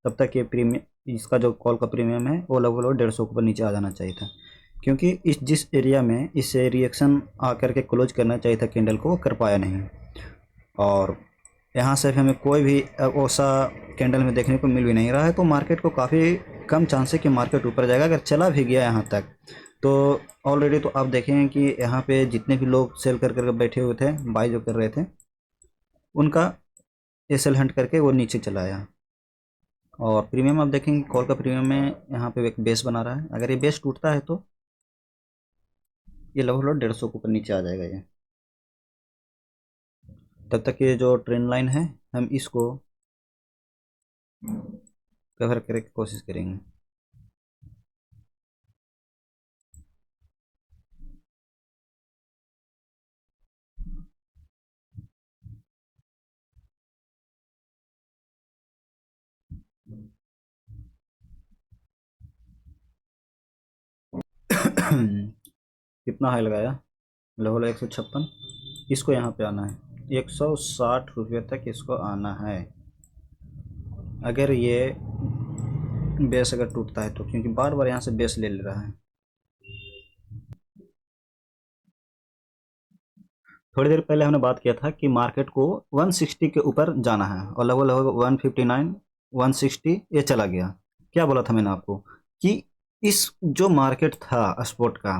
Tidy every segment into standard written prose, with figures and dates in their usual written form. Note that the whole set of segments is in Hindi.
तब तक ये प्रीमियम, इसका जो कॉल का प्रीमियम है वो लगभग 150 के ऊपर नीचे आ जाना चाहिए था, क्योंकि इस जिस एरिया में इसे रिएक्शन आकर के क्लोज करना चाहिए था कैंडल को, वो कर पाया नहीं। और यहाँ से हमें कोई भी ऐसा कैंडल में देखने को मिल भी नहीं रहा है, तो मार्केट को काफ़ी कम चांस है कि मार्केट ऊपर जाएगा। अगर चला भी गया यहाँ तक तो ऑलरेडी तो आप देखेंगे कि यहाँ पे जितने भी लोग सेल कर कर बैठे हुए थे, बाई जो कर रहे थे, उनका एसएल हंट करके वो नीचे चला आया। और प्रीमियम आप देखेंगे कॉल का प्रीमियम में यहाँ पे एक बेस बना रहा है। अगर ये बेस टूटता है तो ये लगभग 150 के ऊपर नीचे आ जाएगा ये। तब तक ये जो ट्रेंड लाइन है हम इसको कवर करने की कोशिश करेंगे। कितना हाई लगाया, लगभग 156। इसको यहाँ पे आना है 160 रुपये तक, इसको आना है अगर ये बेस अगर टूटता है तो, क्योंकि बार बार यहाँ से बेस ले ले रहा है। थोड़ी देर पहले हमने बात किया था कि मार्केट को 160 के ऊपर जाना है, और लगभग लगभग 159 160 ये चला गया। क्या बोला था मैंने आपको कि इस जो मार्केट था स्पॉट का,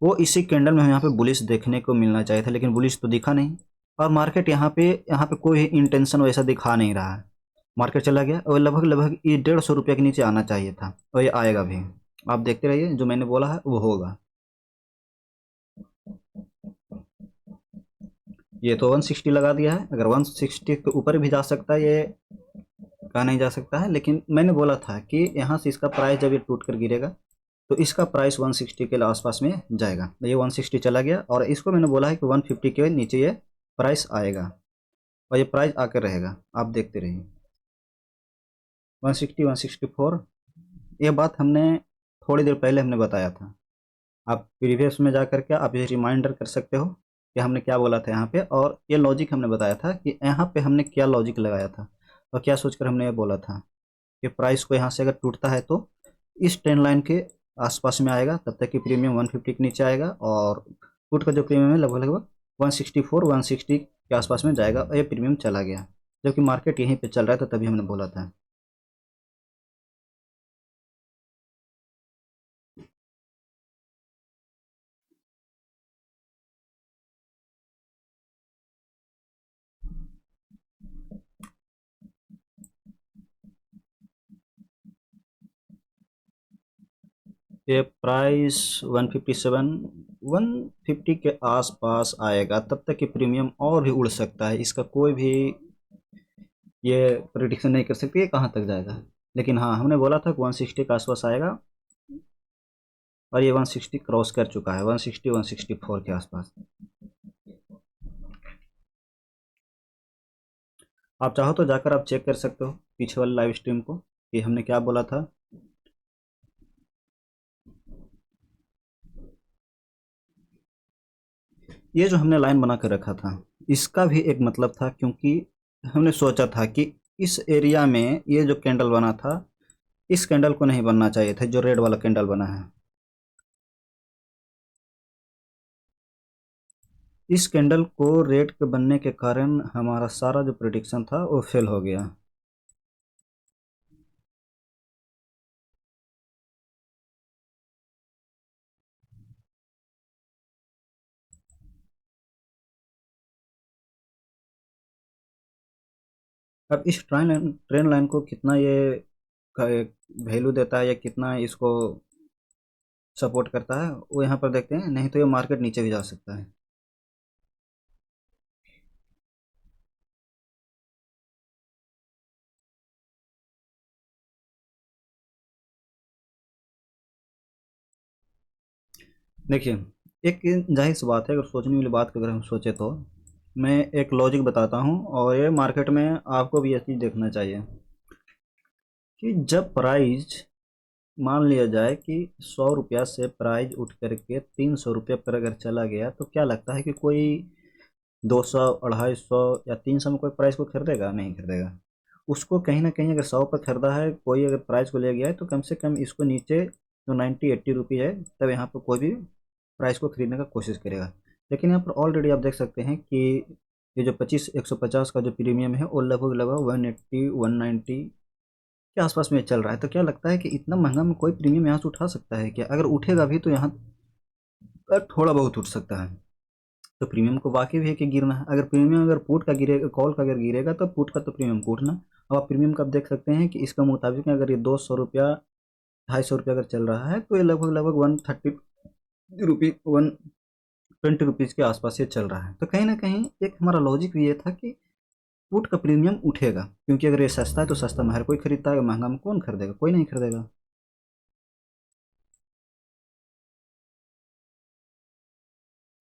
वो इसी कैंडल में यहाँ पे बुलिश देखने को मिलना चाहिए था, लेकिन बुलिश तो दिखा नहीं। और मार्केट यहाँ पे कोई इंटेंशन वैसा दिखा नहीं रहा है। मार्केट चला गया और लगभग लगभग ये 150 रुपये के नीचे आना चाहिए था, और ये आएगा भी। आप देखते रहिए, जो मैंने बोला है वो होगा। ये तो 160 लगा दिया है, अगर 160 के ऊपर भी जा सकता है, ये कहा नहीं जा सकता है, लेकिन मैंने बोला था कि यहाँ से इसका प्राइस जब ये टूट कर गिरेगा तो इसका प्राइस 160 के आसपास में जाएगा। तो ये 160 चला गया, और इसको मैंने बोला है कि 150 के नीचे ये प्राइस आएगा, और ये प्राइस आकर रहेगा। आप देखते रहिए 160 164। ये बात हमने थोड़ी देर पहले हमने बताया था। आप प्रीवियस में जा करके आप ये रिमाइंडर कर सकते हो कि हमने क्या बोला था यहाँ पे, और ये लॉजिक हमने बताया था कि यहाँ पे हमने क्या लॉजिक लगाया था और क्या सोचकर हमने ये बोला था कि प्राइस को यहाँ से अगर टूटता है तो इस ट्रेंड लाइन के आसपास में आएगा, तब तक कि प्रीमियम 150 के नीचे आएगा, और पुट का जो प्रीमियम है लगभग लगभग 164 160 के आसपास में जाएगा, और ये प्रीमियम चला गया, जबकि मार्केट यहीं पे चल रहा था, तभी हमने बोला था। ये प्राइस 157 150 के आसपास आएगा, तब तक कि प्रीमियम और भी उड़ सकता है। इसका कोई भी ये प्रिडिक्शन नहीं कर सकती है कहाँ तक जाएगा, लेकिन हाँ हमने बोला था कि 160 के आसपास आएगा, और ये 160 क्रॉस कर चुका है, 160 164 के आसपास। आप चाहो तो जाकर आप चेक कर सकते हो पीछे वाले लाइव स्ट्रीम को कि हमने क्या बोला था। ये जो हमने लाइन बना कर रखा था, इसका भी एक मतलब था, क्योंकि हमने सोचा था कि इस एरिया में ये जो कैंडल बना था, इस कैंडल को नहीं बनना चाहिए था, जो रेड वाला कैंडल बना है। इस कैंडल को रेड के बनने के कारण हमारा सारा जो प्रिडिक्शन था वो फेल हो गया। अब इस ट्रेन लाइन को कितना ये वैल्यू देता है, या कितना इसको सपोर्ट करता है, वो यहाँ पर देखते हैं। नहीं तो ये मार्केट नीचे भी जा सकता है। देखिए, एक जाहिर सी बात है, अगर सोचने वाली बात को अगर हम सोचे तो मैं एक लॉजिक बताता हूँ, और ये मार्केट में आपको भी ये चीज़ देखना चाहिए कि जब प्राइस मान लिया जाए कि 100 रुपया से प्राइस उठ करके 300 रुपये पर अगर चला गया, तो क्या लगता है कि कोई 200 250 या 300 में कोई प्राइस को खरीदेगा? नहीं खरीदेगा। उसको कहीं ना कहीं अगर 100 पर खरीदा है, कोई अगर प्राइस को ले गया है, तो कम से कम इसको नीचे जो 90-80 रुपये है, तब यहाँ पर कोई भी प्राइस को खरीदने का कोशिश करेगा। लेकिन यहाँ पर ऑलरेडी आप देख सकते हैं कि ये जो 150 का जो प्रीमियम है, वो लगभग लगभग 180-190 के आसपास में चल रहा है। तो क्या लगता है कि इतना महंगा में कोई प्रीमियम यहाँ से उठा सकता है क्या? अगर उठेगा भी तो यहाँ थोड़ा बहुत उठ सकता है। तो प्रीमियम को वाकई भी है कि गिरना है। अगर प्रीमियम अगर पुट का गिरेगा, कॉल का अगर गिरेगा, तो पुट का तो प्रीमियम को उठना। अब आप प्रीमियम का आप देख सकते हैं कि इसका मुताबिक अगर ये 200 रुपया, 250 रुपया अगर चल रहा है, तो ये लगभग लगभग 130 रुपी, 120 रुपीज़ के आसपास ये चल रहा है। तो कहीं ना कहीं एक हमारा लॉजिक भी ये था कि पुट का प्रीमियम उठेगा, क्योंकि अगर ये सस्ता है तो सस्ता में हर कोई खरीदता है, महंगा में कौन खरीदेगा? कोई नहीं खरीदेगा।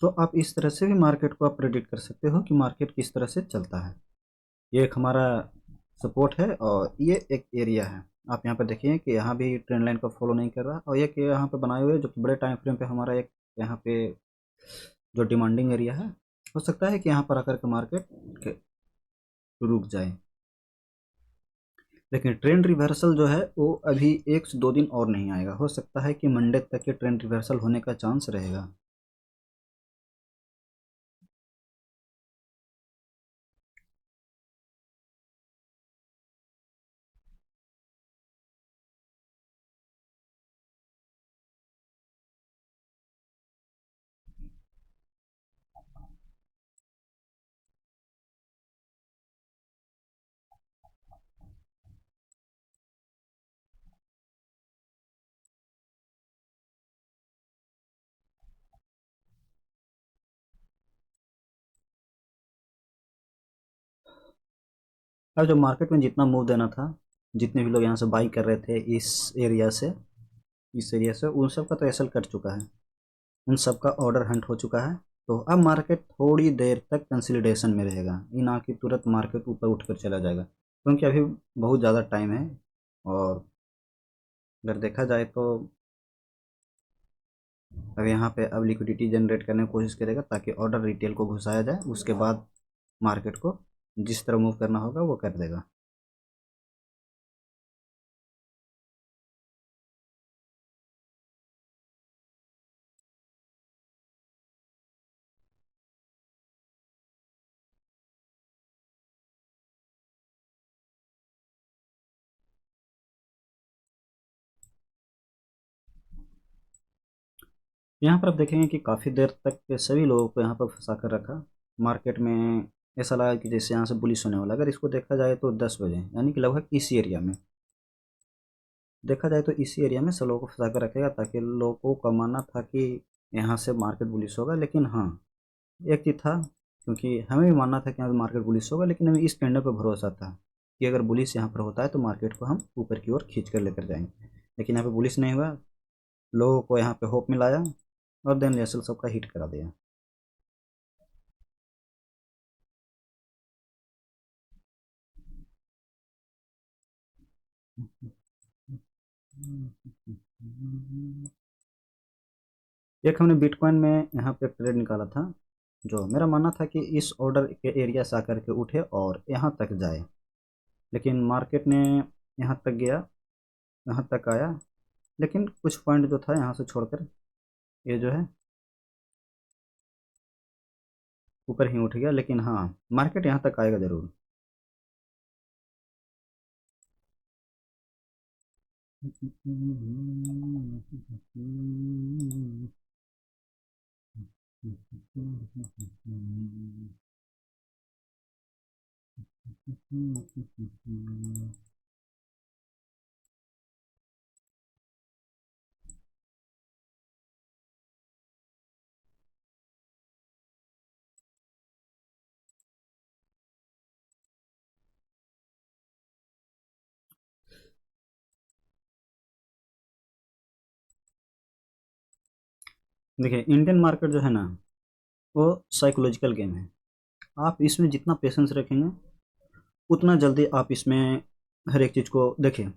तो आप इस तरह से भी मार्केट को आप प्रेडिक्ट कर सकते हो कि मार्केट किस तरह से चलता है। ये एक हमारा सपोर्ट है, और ये एक एरिया है। आप यहाँ पर देखिए कि यहाँ भी ट्रेंड लाइन को फॉलो नहीं कर रहा, और एक यहाँ पे बनाए हुए जो कि बड़े टाइम फ्रेम पे हमारा एक यहाँ पे जो डिमांडिंग एरिया है, हो सकता है कि यहाँ पर आकर के मार्केट रुक जाए। लेकिन ट्रेंड रिवर्सल जो है वो अभी 1 से 2 दिन और नहीं आएगा। हो सकता है कि मंडे तक के ट्रेंड रिवर्सल होने का चांस रहेगा। अब जब मार्केट में जितना मूव देना था, जितने भी लोग यहाँ से बाई कर रहे थे इस एरिया से उन सब का तो एसल कट चुका है, उन सब का ऑर्डर हंट हो चुका है। तो अब मार्केट थोड़ी देर तक कंसोलिडेशन में रहेगा, ये ना कि तुरंत मार्केट ऊपर उठकर चला जाएगा, क्योंकि अभी बहुत ज़्यादा टाइम है। और अगर देखा जाए तो अब यहाँ पे अब लिक्विडिटी जनरेट करने की कोशिश करेगा, ताकि ऑर्डर रिटेल को घुसाया जाए, उसके बाद मार्केट को जिस तरह मूव करना होगा वो कर देगा। यहाँ पर आप देखेंगे कि काफ़ी देर तक के सभी लोगों को यहाँ पर फंसा कर रखा। मार्केट में ऐसा लगा कि जैसे यहाँ से बुलिश होने वाला। अगर इसको देखा जाए तो 10 बजे, यानी कि लगभग इसी एरिया में देखा जाए तो इसी एरिया में सब लोगों को फंसा कर रखेगा, ताकि लोगों का मानना था कि यहाँ से मार्केट बुलिश होगा। लेकिन हाँ, एक चीज़ था, क्योंकि हमें भी मानना था कि यहाँ मार्केट बुलिश होगा, लेकिन हमें इस कैंडल पर भरोसा था कि अगर बुलिश यहाँ पर होता है तो मार्केट को हम ऊपर की ओर खींच कर लेकर जाएंगे। लेकिन यहाँ पे बुलिश नहीं हुआ, लोगों को यहाँ पे होप मिलाया, और देन रेसल सबका हिट करा दिया। एक हमने बिटकॉइन में यहाँ पे ट्रेड निकाला था, जो मेरा मानना था कि इस ऑर्डर के एरिया से आकर के उठे और यहाँ तक जाए। लेकिन मार्केट ने यहाँ तक गया, यहाँ तक आया, लेकिन कुछ पॉइंट जो था यहाँ से छोड़कर ये जो है ऊपर ही उठ गया। लेकिन हाँ, मार्केट यहाँ तक आएगा ज़रूर। देखिए, इंडियन मार्केट जो है ना, वो साइकोलॉजिकल गेम है। आप इसमें जितना पेशेंस रखेंगे, उतना जल्दी आप इसमें हर एक चीज़ को देखिए।